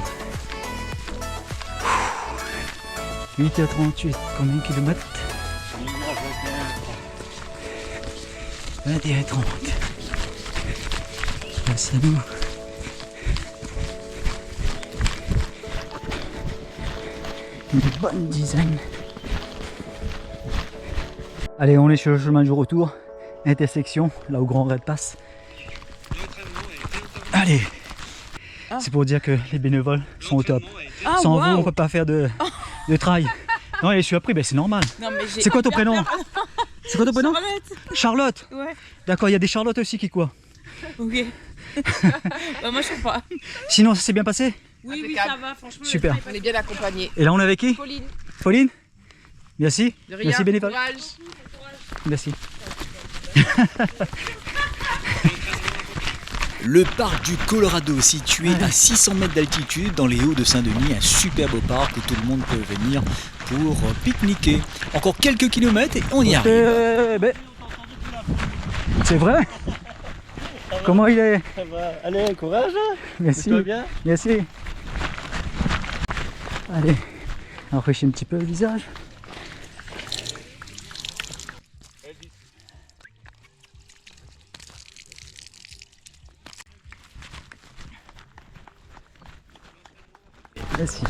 8h38, combien de kilomètres? 21h30. Face à nous. Une bonne dizaine. Allez, on est sur le chemin du retour. Intersection, là où Grand Raid passe. Allez. C'est pour dire que les bénévoles sont au top. Sans vous, on peut pas faire de trail. Non, je suis appris, ben c'est normal. C'est quoi ton prénom? C'est quoi ton prénom? Charlotte. Ouais. D'accord, il y a des Charlottes aussi qui quoi? Ok. Bah, moi je sais pas. Sinon, ça s'est bien passé? Oui, ça va, franchement. Super. On est bien accompagnés. Et là, on est avec qui? Pauline. Pauline? Merci. De rien. Merci bénévole. Courage. Merci. Le parc du Colorado, situé à 600 mètres d'altitude dans les Hauts de Saint-Denis, un superbe parc où tout le monde peut venir pour pique-niquer. Encore quelques kilomètres et on y arrive. C'est vrai? Comment il est? Allez, courage. Merci. Bien. Merci. Allez, rafraîchis un petit peu le visage. Merci.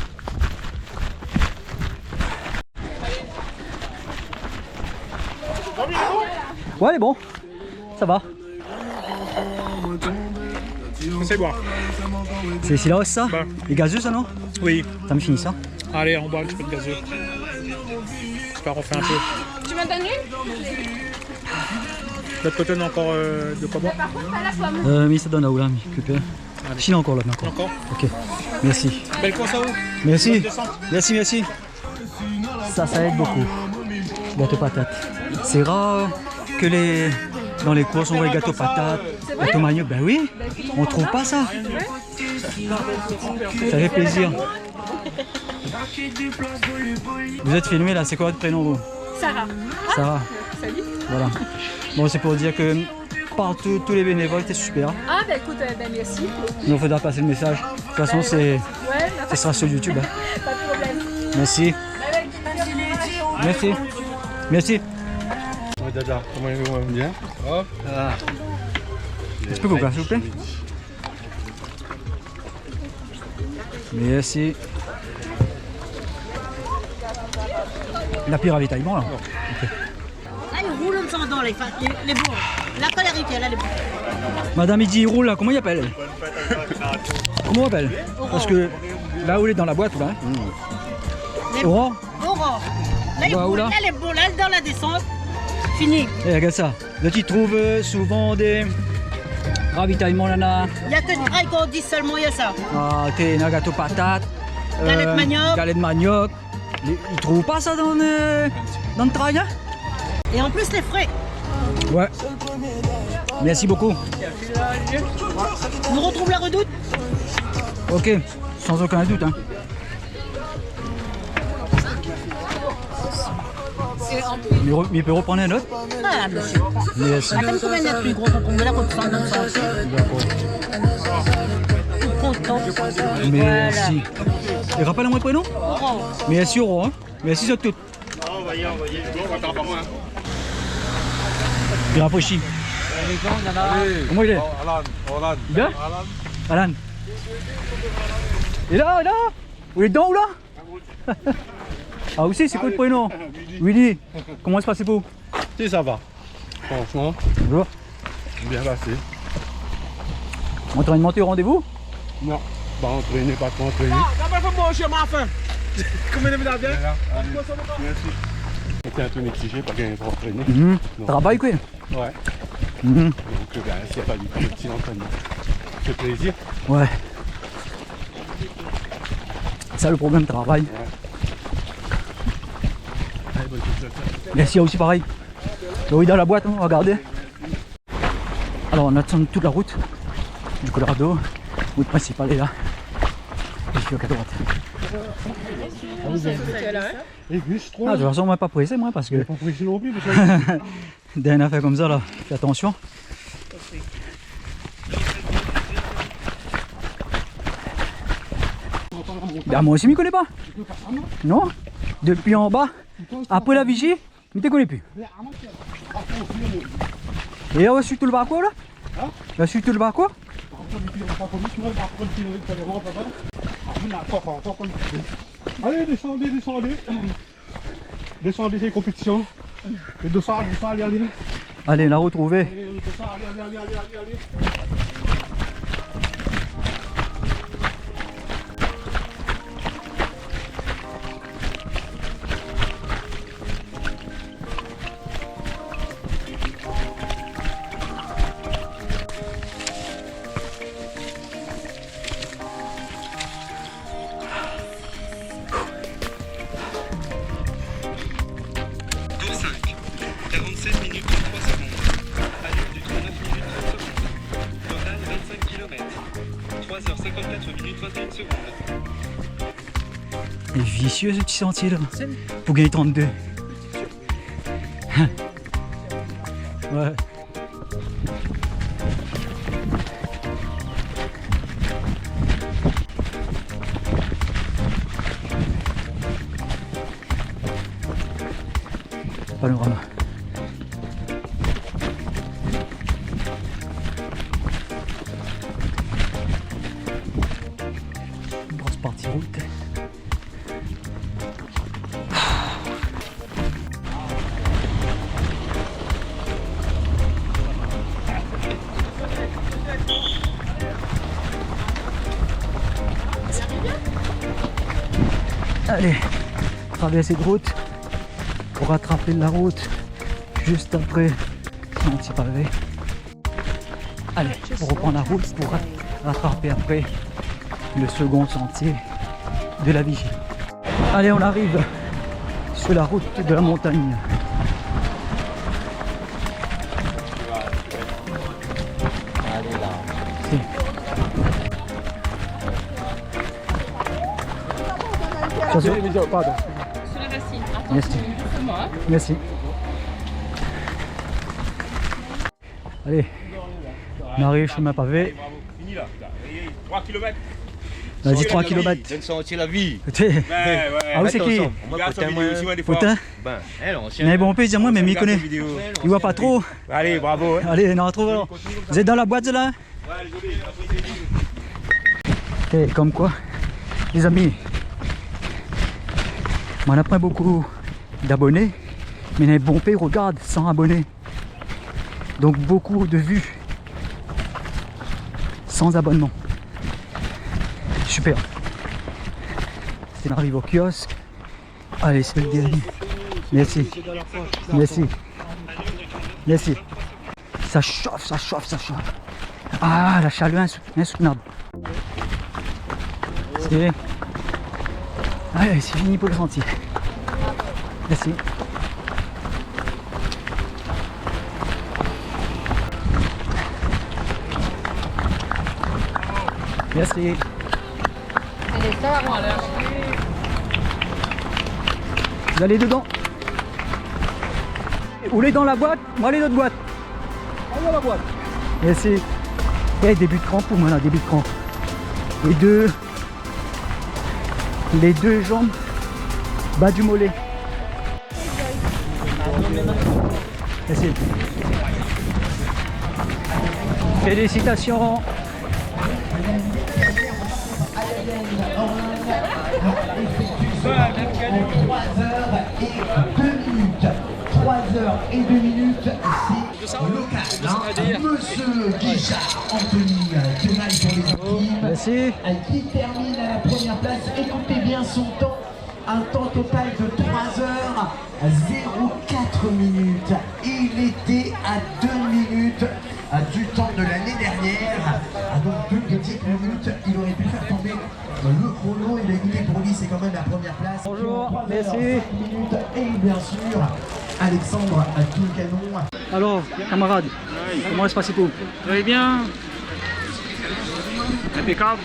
Ouais, elle est bon. Ça va. C'est bon. C'est Silos ça? Bah. Les gazeux ça non? Oui. Ça me finit ça? Allez, on boit un petit peu de gazeux. J'espère qu'on fait un peu. Tu m'en donnes une? De l'autre côté, on a encore de quoi boire. Mais ça donne à où là, Chine encore là, d'accord. Encore. Ok, merci. Belle course à vous. Merci. Merci. Ça aide beaucoup. Gâteau patate. C'est rare que dans les courses on voit les gâteaux patates, gâteaux manioc. Ben oui, on trouve pas ça. Ça fait plaisir. Vous êtes filmé là, c'est quoi votre prénom vous? Sarah. Sarah. Salut. Voilà. Bon, c'est pour dire que partout, tous les bénévoles étaient super. Ah bah écoute, merci. Il faudra passer le message. De toute façon, ça sera sur YouTube. Hein. Pas de problème. Merci. Merci. Ouais, Dada, comment vous va bien? Hop. Ah. Je peux vous plaît, s'il vous plaît? Merci. La pire ravitaillement là. Okay. Là, ils roulent en dans les bourgs. La colérité, elle est bonne. Madame, il dit il roule là, comment il appelle elle? Comment on appelle? Parce que là où il est dans la boîte là. Aurore? Aurore. Là, il roule, elle est bonne, là, dans la descente. Fini. Et regarde ça. Là, tu trouves souvent des ravitaillements là. Il y a que du trail qu'on dit seulement, il y a ça. Ah, t'es un gâteau patate. Galette manioc. Galette manioc. Ils trouvent pas ça dans le trail, hein? Et en plus, les frais. Ouais. Merci beaucoup. On nous retrouve la redoute. Ok, sans aucun doute. Hein. Mais il peut reprendre un autre? Ah, monsieur. Merci. Attends, combien il y a de plus gros qu'on me la compte sans dans le sens. Content. Merci. Et rappelle-moi le prénom? Aurore. Merci Aurore. Hein. Merci sur tout. Envoyez. On va faire par moi. Il rafraîchit. Comment il est? Alan. Bien? Alan. Il est là? Vous êtes dedans ou là? Ah aussi, c'est quoi le prénom? Willy. Comment se passe pour vous? Si, ça va. Franchement. Bonjour. Bien passé. Entraînement, tu es au rendez-vous? Non. Pas entraîné, pas trop entraîné. Combien de minutes bien? Merci. C'était un peu mitigé, pas bien pour entraîner. Travail quoi? Ouais. Donc c'est pas du tout le petit entraînement. C'est plaisir. Ouais. Ça le problème, travail. Ouais. Allez, bonne chose. Merci aussi pareil. Oui, dans la boîte, on va regarder. Alors on attend toute la route du Colorado. Route principale est là. Et je suis à droite. Et bus 3. Ah, de toute façon, on m'a pas pressé moi parce que. Pas pressé non plus. Parce que... D'un affaire comme ça là, fais attention. Bah, moi aussi, je m'y connais pas. Non? Depuis en bas, après la vigie, je ne te connais plus. Et on va suivre tout le parcours là? On va suivre tout le parcours? Allez, descendez. Descendez ces compétitions. Et de ça, allez. Allez, la retrouver. Allez. Il est vicieux ce petit sentier là. Pour gagner 32. Ouais. Panorama. Grosse partie route. Allez, traverser de route pour rattraper la route juste après sentier pavé. Allez, on reprend la route pour rattraper après le second sentier de la Vigie. Allez, on arrive sur la route de la montagne. Si. Pardon. Sur la racine. Merci. Merci. Allez, on arrive chemin pavé. Fini là, 3 km. Vas-y, 3 km. Donne sentir la vie. Ah oui, c'est qui? Potin. Mais bon, on peut dire moi, mais il connaît. Il voit pas trop. Allez, bravo. Allez, non, trop alors. Vous êtes dans la boîte là? Ok, comme quoi, les amis, on n'a pas beaucoup d'abonnés, mais les bons pays regardent 100 abonnés. Donc beaucoup de vues sans abonnement. Super. C'est arrive au kiosque. Allez, c'est le dernier. Merci. Merci. Merci. Ça chauffe, ça chauffe, ça chauffe. Ah, la chaleur insoutenable. C'est... Allez, c'est fini pour le sentier. Merci. Merci. Vous allez dedans. Vous allez dans la boîte, moi allez dans l'autre boîte. Allez dans la boîte. Merci. Et début de crampe pour moi là, début de crampe. Les deux jambes bas du mollet. Merci. Félicitations. Et 2 minutes, c'est local. Monsieur Guichard, Anthony Tenaille pour les équipes, qui termine à la première place. Écoutez bien son temps, un temps total de 3h04 minutes. Il était à 2 minutes du temps de l'année dernière. Donc 2 petites minutes, il aurait pu faire tomber le chrono. Et écoutez, pour lui, c'est quand même la première place. Bonjour, merci. Minutes. Et bien sûr, Alexandre à tout le canon. Alors, camarades, comment se passe pour vous? Très bien. Impeccable.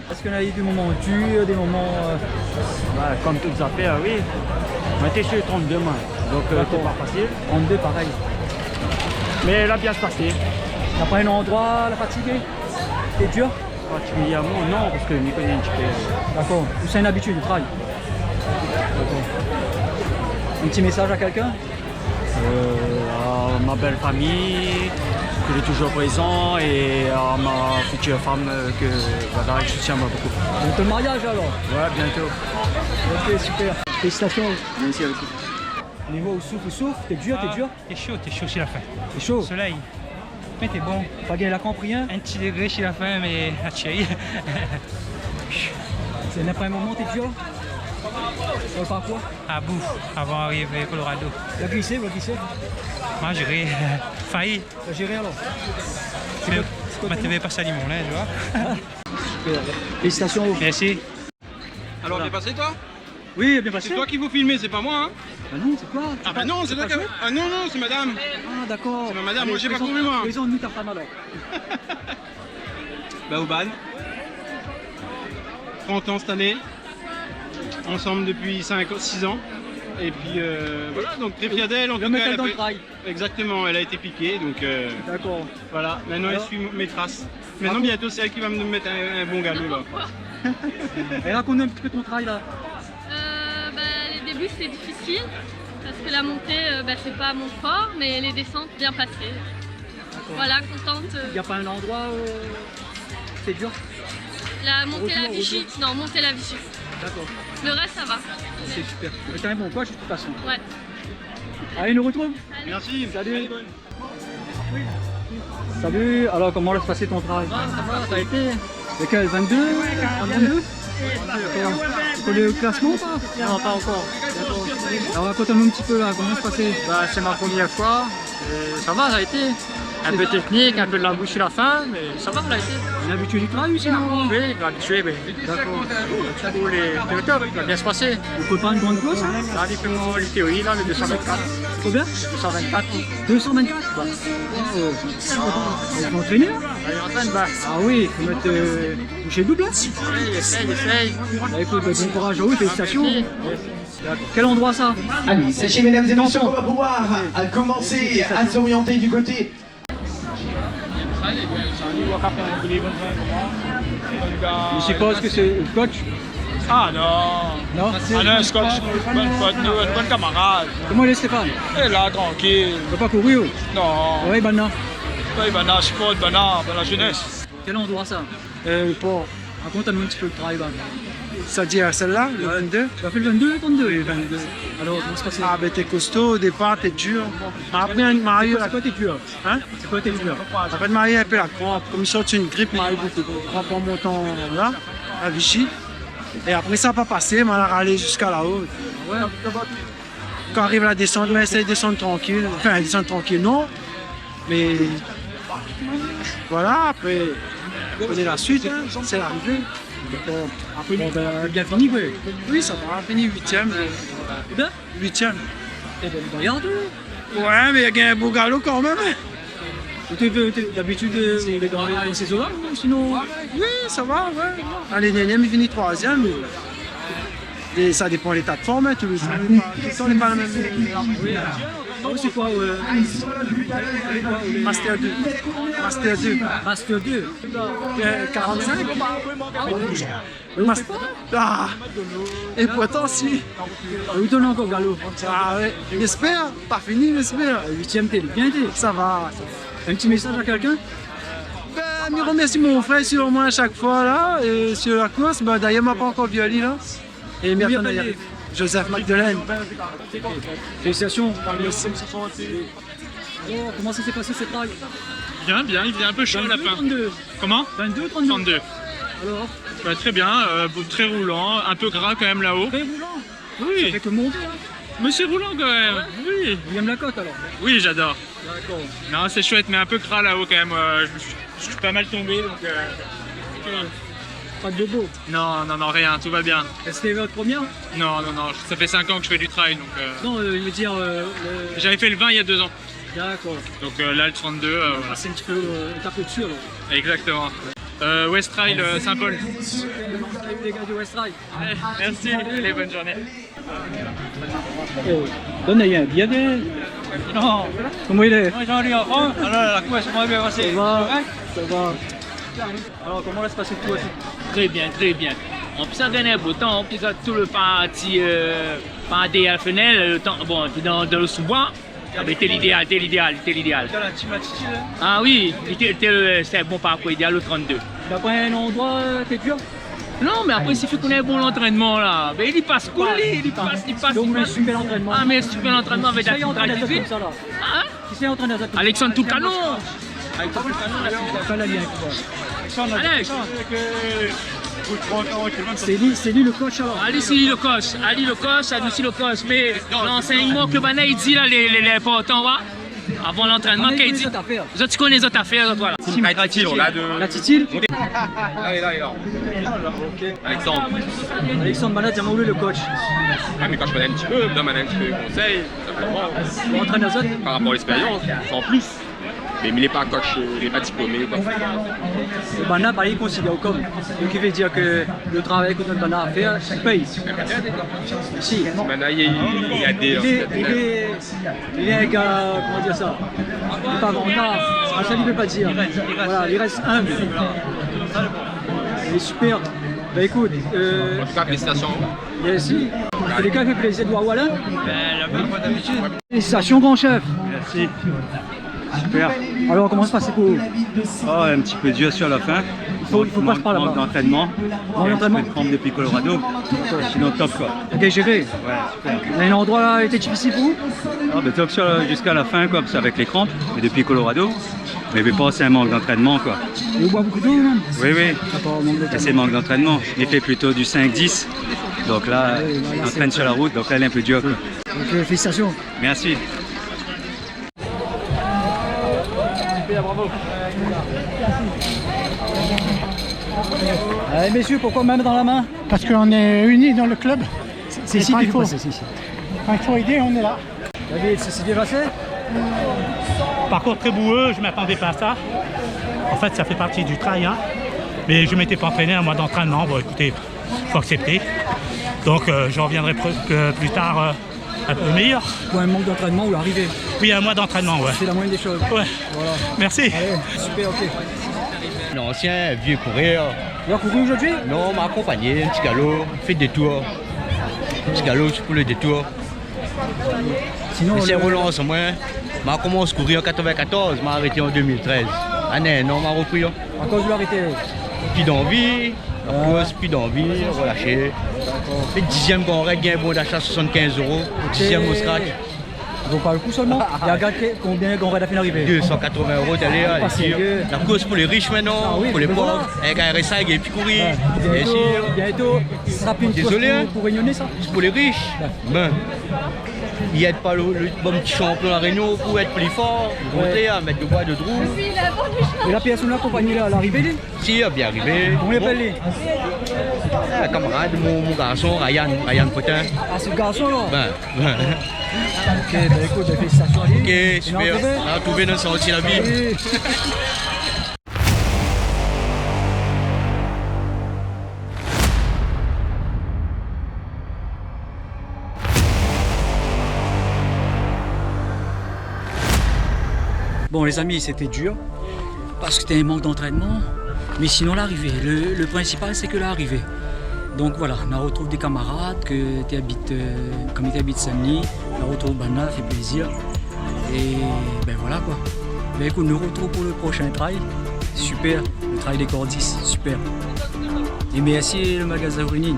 Est-ce qu'il y a eu des moments durs, des moments... Comme toutes les affaires, oui. On était sur 32 mains, donc c'est pas facile. 32 pareil. Mais elle a bien se passé. T'as pas un endroit, la fatigue? C'est dur? Particulièrement non, parce que je m'y connais un petit peu. D'accord. C'est une habitude du travail. D'accord. Un petit message à quelqu'un? À ma belle famille, que j'ai toujours présent, et à ma future femme que voilà, je soutiens beaucoup. Bientôt le mariage alors? Ouais, bientôt. Ok, super. Félicitations. Merci à vous. Niveau souffle, t'es dur, t'es dur? T'es chaud chez la fin. T'es chaud? Soleil. Mais t'es bon. Pas gagné la camp, rien? Un petit degré chez la fin, mais à chérie. C'est n'importe un moment, t'es dur? Ça va faire quoi? À bout, avant d'arriver à Colorado. La glisser, la glisser? Moi, j'ai failli. T'as géré alors? Mais tu veux passer à Limon, là, tu vois. Super. Félicitations. Merci. Alors, bien passé, toi? Oui, bien passé. C'est toi qui vous filmez, c'est pas moi, hein? Bah non, c'est quoi? Ah bah non, c'est toi qui... Ah non, non, c'est madame. Ah d'accord. C'est ma madame, moi j'ai pas couru, moi. Présente-nous ta femme alors. Bah Oban. 30 ans cette année. Ensemble depuis 6 ans. Et puis voilà, donc très fière d'elle. Le métal dans le trail. Exactement, elle a été piquée, donc d'accord. Voilà, maintenant elle suit mes traces. Maintenant bientôt c'est elle qui va me mettre un bon galop là. Et raconte un petit peu ton trail là. Les débuts c'était difficile parce que la montée c'est pas mon fort, mais les descentes bien passées. Voilà, contente. Il n'y a pas un endroit où c'est dur? La montée la Vigie. Non, monter la Vigie. D'accord. Le reste ça va. C'est super. Mais t'as un bon coach de toute façon. Ouais. Allez, nous retrouve. Merci. Salut. Salut. Alors comment va se passer ton travail? Ça a été. Lequel? 22? 22? Tu connais le classement ou pas? Non, pas encore. Alors raconte-nous un petit peu là, comment ça se passait? C'est ma première fois. Ça va, ça a été. Un peu technique, un peu de la bouche sur la fin, mais ça va, on a été. On est habitué du travail ou sinon? Oui, on est habitué, mais d'accord. Du coup, le top, il va bien se passer. Vous pouvez pas une grande course? Là, il fait pour les théories, là, le 224. Combien? 224. 224? Ouais. Vous vous entraînez là? Il est en train de battre. Ah oui, il faut mettre toucher double là? Oui, essaye. Bah écoute, bon courage à vous, félicitations. Quel endroit ça? Allez, sachez mesdames et messieurs qu'on va pouvoir commencer à s'orienter du côté. Je suppose que c'est le coach? Ah non. Non? Ah non, ce coach, bonne camarade. Comment il est Stéphane? Il est là, tranquille. Il ne va pas courir? Non. Oui, Bana. Oui, Bana, sport, Bana, la jeunesse. Quel endroit ça? Pour. Raconte-nous un petit peu le travail, Bana. C'est-à-dire celle-là, le 22? Tu as fait le 22 et le 32? Oui, le 22. Alors, comment se passe? Ah, ben t'es costaud, au départ, t'es dur. Après, Mario. C'est quoi t'es dur? Hein? C'est quoi t'es dur? Après, Mario, un peu la crampe. Comme il sort une grippe, Mario, crampe en montant là, à Vichy. Et après, ça n'a pas passé, mais on a râlé jusqu'à là-haut. Ouais. Quand arrive la descente, on essaie de descendre tranquille. Enfin, descendre tranquille, non. Mais. Voilà, après. On est la suite, hein, c'est l'arrivée. Bon, ben, bien fini, oui. Oui, ça va, fini 8ème. Bien? 8ème. Et ben, regarde. Ouais, mais il y a un beau galop quand même. D'habitude, on est dans ces eaux-là ou sinon? Oui, ça va, ouais. L'année dernière, il finit 3ème. Et ça dépend de l'état de forme, hein, tout le temps, on n'est pas la même. C'est quoi? Master 2. Master 2. Master 2. 45. Ah. Et pourtant, si. Où t'en as encore, Gallo? Ah ouais, j'espère. Pas fini, j'espère. 8ème, t'es bien été. Ça va. Un petit message à quelqu'un? Je remercie mon frère sur moi à chaque fois là, et sur la course. Bah, d'ailleurs, il m'a pas encore violé là. Et merci Joseph Magdelaine. Félicitations. Comment ça s'est passé cette trail? Bien, il faisait un peu chaud à la fin. 32. Comment? 22, 32. 32. Alors? Bah, très bien, très roulant, un peu gras quand même là-haut. Très roulant? Oui. Ça fait que monter hein? Mais c'est roulant quand même, oui. Il aime la côte alors? Oui, j'adore. D'accord. Non, c'est chouette, mais un peu gras là-haut quand même. Je suis pas mal tombé donc. Pas de bobo? Non, rien, tout va bien. C'était votre première? Non, ça fait 5 ans que je fais du trail donc. Non, je veux dire. J'avais fait le 20 il y a 2 ans. D'accord. Donc là, le 32. Voilà. C'est un petit peu tapé dessus alors. Exactement. West Trail Saint-Paul. Salut les gars du West Trail. Merci, allez, bonne journée. Donne un bien des. Non. Comment il est? Moi j'en ai en France, alors la course m'a bien passé. Ça va. Alors comment va se passer tout aussi? Très bien. On peut gagner un beau temps, on peut tout le parti des Alphenel, le temps, bon, puis dans le sous-bois. C'était l'idéal. Ah oui, c'est un bon parcours idéal le 32. D'après un endroit, t'es dur? Non, mais après, il suffit qu'on ait un bon entraînement là. Mais il y passe cool, il passe. Donc, un super entraînement. Ah, mais super entraînement avec la difficulté. Qui s'est entraîné à ça? Alexandre Toucanon. Alex. C'est lui le coach alors? Ali, c'est lui le coach. Ali aussi le coach. Mais l'enseignement que Bana il dit là, les importants, avant l'entraînement, qu'il dit. Tu connais les autres affaires, voilà. La titille? Là. Alexandre Bana, tu as le coach. Ah, mais quand je connais un petit peu, je donne un petit peu de conseils. Pour entraîner les autres? Par rapport à l'expérience, sans plus. Mais il n'est pas coach, il n'est pas diplômé. Le Bana, par il considère comme. Donc il veut dire que le travail que notre Bana a fait, il paye. Si. Bana, il y a des. Il est un gars, comment dire ça? Il n'est pas vendeur, ça il ne veut pas dire. Voilà, il reste humble. Il est super. Bah écoute. En tout cas, félicitations. Merci. Les gars, fait plaisir de voir Wallin. Félicitations, grand chef. Merci. Super. Alors comment se passe pour vous? Un petit peu dur sur la fin. Il faut passer par là-bas. Manque d'entraînement. De forme depuis Colorado. Sinon top quoi. Ok, géré. Ouais, super. Mais l'endroit là était difficile pour vous? Top jusqu'à la fin quoi, avec les crampes. Et depuis Colorado. Mais je vais pas, c'est un manque d'entraînement quoi. Et vous boit beaucoup d'eau même? Oui. Et c'est manque d'entraînement. Il fait plutôt du 5-10. Donc là, on entraîne sur la route, donc là elle est un peu dure quoi. Donc félicitations. Merci. Allez messieurs, pourquoi même dans la main? Parce qu'on est unis dans le club. C'est ici qu'il faut passer, c'est ici. Quand il faut aider, on est là. David, ça s'est bien passé? Parcours très boueux, je ne m'attendais pas à ça. En fait, ça fait partie du trail, hein. Mais je ne m'étais pas entraîné, un mois d'entraînement. Bon, écoutez, il faut accepter. Donc, je reviendrai plus tard un peu meilleur. Pour un manque d'entraînement ou l'arrivée? Oui, un mois d'entraînement, ouais. C'est la moindre des choses. Ouais. Voilà. Merci. Allez, super, ok. Un ancien, vieux courir. Tu as couru aujourd'hui? Non, on m'a accompagné, un petit galop, fait des tours. Un petit galop pour le détour. Sinon, c'est Roland, c'est moi. Je commencé à courir en 94, je m'ai arrêté en 2013. Non, m'a repris. À cause de l'arrêté? Plus d'envie, la course, plus d'envie, relâché. Le 10e qu'on règle un bon d'achat 75 €. 10e au scratch. Ça vaut pas le coup seulement? Il y a combien qu'on va à la fin d'arrivée? 280 € d'aller. La course pour les riches maintenant, pour les pauvres. Avec un RSA et puis courir. Bientôt, ce sera plus une course pour Réunionnais ça? C'est pour les riches. Ben, il n'y a pas le bon petit champion à Réunion pour être plus fort, monter à mettre de bois de trou. Et la personne accompagnée là, à l'arrivée lui? Si, elle est bien arrivée. Comment il appelle lui? Un camarade, mon garçon, Ryan Potin. Ah, c'est le garçon là? Ben. Ok, ben écoute, félicitations à lui. Ok, super. On a trouvé notre sentier la vie. Oui. Bon les amis, c'était dur parce que c'était un manque d'entraînement, mais sinon l'arrivée, le principal c'est que l'arrivée. Donc voilà, on retrouve des camarades comme tu habites Saint-Denis, on retrouve Bana, fait plaisir. Et ben voilà quoi. Ben écoute, nous retrouvons pour le prochain trail. Super, le trail des Cordis, super. Et merci le magasin Running.